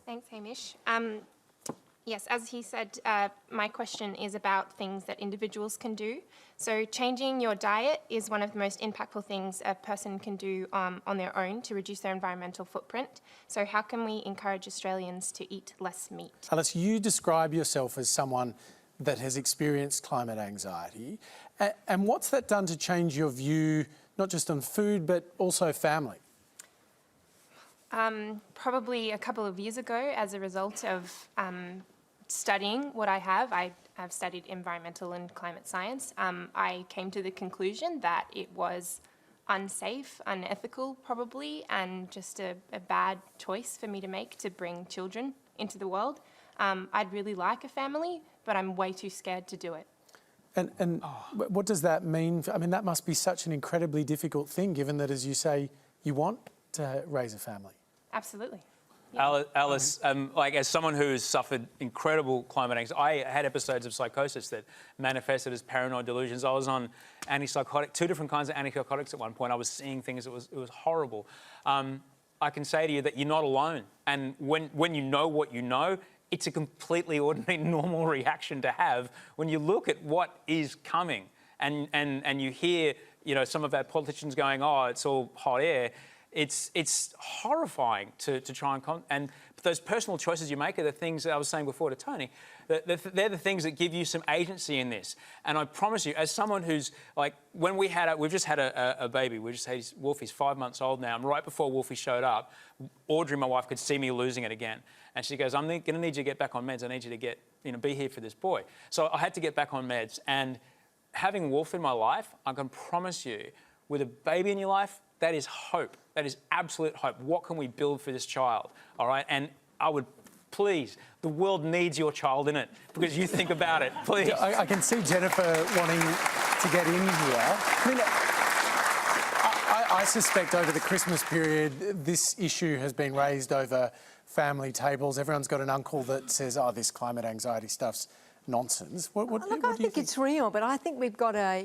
Thanks, Hamish. Yes, as he said, my question is about things that individuals can do. So changing your diet is one of the most impactful things a person can do on their own to reduce their environmental footprint. So how can we encourage Australians to eat less meat? Alice, you describe yourself as someone that has experienced climate anxiety. And what's that done to change your view, not just on food, but also family? Probably a couple of years ago, as a result of studying what I have studied environmental and climate science, I came to the conclusion that it was unsafe, unethical probably, and just a bad choice for me to make to bring children into the world. I'd really like a family, but I'm way too scared to do it. And what does that mean? I mean, that must be such an incredibly difficult thing, given that, as you say, you want to raise a family. Absolutely. Yeah. Alice, like as someone who's suffered incredible climate anxiety, I had episodes of psychosis that manifested as paranoid delusions. I was on two different kinds of antipsychotics at one point. I was seeing things. It was horrible. I can say to you that you're not alone. And when you know what you know, it's a completely ordinary, normal reaction to have when you look at what is coming and you hear, you know, some of our politicians going, "Oh, it's all hot air." It's horrifying to try and those personal choices you make are the things that I was saying before to Tony. They're the things that give you some agency in this. And I promise you, as someone who's like, when we've just had a baby, we just had Wolfie's 5 months old now, and right before Wolfie showed up, Audrey, my wife, could see me losing it again, and she goes, "I'm going to need you to get back on meds. I need you to be here for this boy." So I had to get back on meds, and having Wolf in my life, I can promise you, with a baby in your life, that is hope. That is absolute hope. What can we build for this child? All right? And I would, please, the world needs your child in it, because you think about it, please. I can see Jennifer wanting to get in here. I mean, I suspect over the Christmas period, this issue has been raised over family tables. Everyone's got an uncle that says, "Oh, this climate anxiety stuff's nonsense." Look, I think it's real, but I think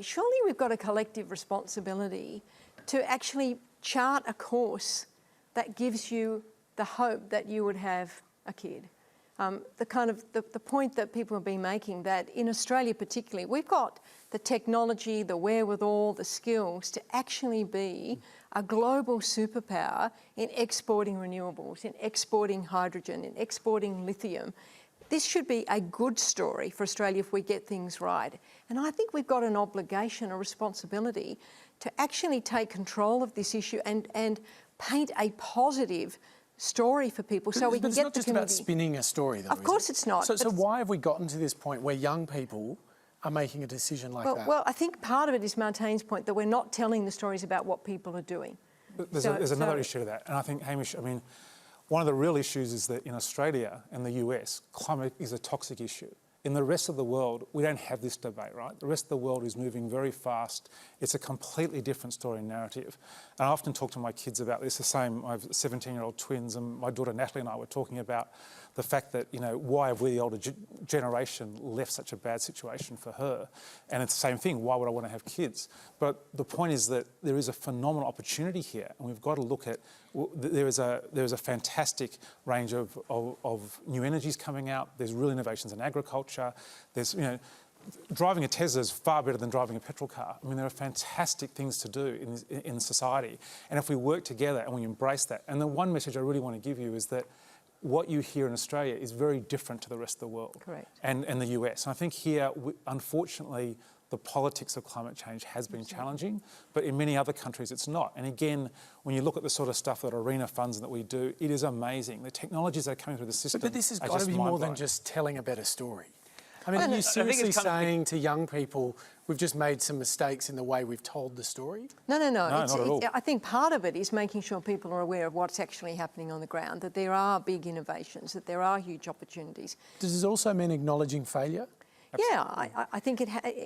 surely we've got a collective responsibility to actually chart a course that gives you the hope that you would have a kid. The point that people have been making, that in Australia particularly, we've got the technology, the wherewithal, the skills to actually be a global superpower in exporting renewables, in exporting hydrogen, in exporting lithium. This should be a good story for Australia if we get things right. And I think we've got an obligation, a responsibility to actually take control of this issue and paint a positive story for people so we can get the community. It's not just about spinning a story, though, Of course it's not. So why have we gotten to this point where young people are making a decision like that? Well, I think part of it is Martine's point, that we're not telling the stories about what people are doing. There's another issue to that. And I think, Hamish, I mean, one of the real issues is that in Australia and the US, climate is a toxic issue. In the rest of the world, we don't have this debate, right? The rest of the world is moving very fast. It's a completely different story and narrative. And I often talk to my kids about this, the same. I have 17-year-old twins, and my daughter Natalie and I were talking about the fact that, you know, why have we, the older generation, left such a bad situation for her? And it's the same thing, why would I want to have kids? But the point is that there is a phenomenal opportunity here, and we've got to look at, there is a fantastic range of new energies coming out. There's real innovations in agriculture. There's, you know, driving a Tesla is far better than driving a petrol car. I mean, there are fantastic things to do in society. And if we work together and we embrace that, and the one message I really want to give you is that what you hear in Australia is very different to the rest of the world. Correct. And the US. And I think here, unfortunately, the politics of climate change has been challenging, but in many other countries it's not. And again, when you look at the sort of stuff that ARENA funds and that we do, it is amazing. The technologies that are coming through the system. But this has got to be more than just telling a better story. I mean, are you seriously saying to young people, we've just made some mistakes in the way we've told the story? No. Not at all. I think part of it is making sure people are aware of what's actually happening on the ground, that there are big innovations, that there are huge opportunities. Does this also mean acknowledging failure? Absolutely. Yeah, I think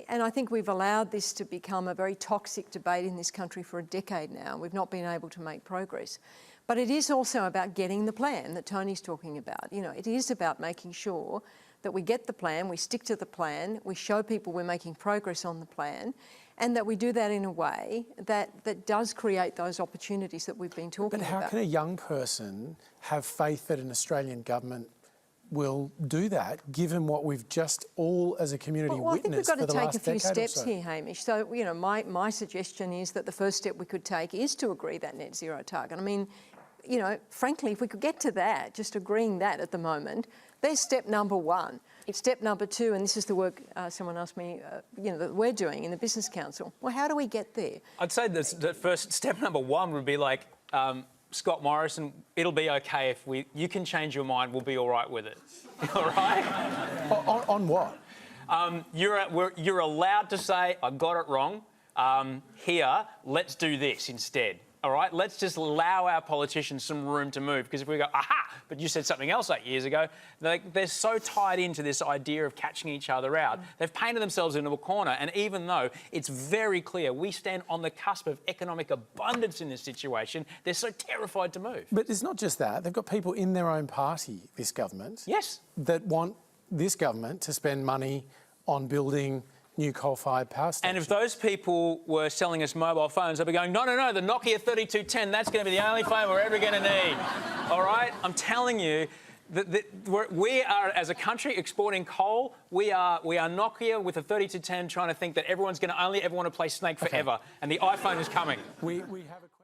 and I think we've allowed this to become a very toxic debate in this country for a decade now. We've not been able to make progress. But it is also about getting the plan that Tony's talking about. You know, it is about making sure that we get the plan, we stick to the plan, we show people we're making progress on the plan, and that we do that in a way that does create those opportunities that we've been talking But about. how can a young person have faith that an Australian government will do that, given what we've just all as a community Well, I think we've witnessed got for to the take last a few decade or steps so? here, Hamish. So, you know, my suggestion is that the first step we could take is to agree that net zero target. I mean, you know, frankly, if we could get to that, just agreeing that at the moment, there's step number one. Step number two, and this is the work someone asked me, you know, that we're doing in the Business Council. Well, how do we get there? I'd say the first step number one would be like, Scott Morrison, it'll be okay if you can change your mind, we'll be all right with it. All right? On what? You're allowed to say, I got it wrong. Here, let's do this instead. All right? Let's just allow our politicians some room to move. Because if we go, aha, but you said something else 8 years ago, they're so tied into this idea of catching each other out. They've painted themselves into a corner. And even though it's very clear we stand on the cusp of economic abundance in this situation, they're so terrified to move. But it's not just that. They've got people in their own party, this government, Yes. that want this government to spend money on building new coal-fired power stations. And if those people were selling us mobile phones, they'd be going, no, the Nokia 3210, that's going to be the only phone we're ever going to need. All right? I'm telling you, that we are, as a country, exporting coal. We are Nokia with a 3210 trying to think that everyone's going to only ever want to play Snake forever. And the iPhone is coming. We have a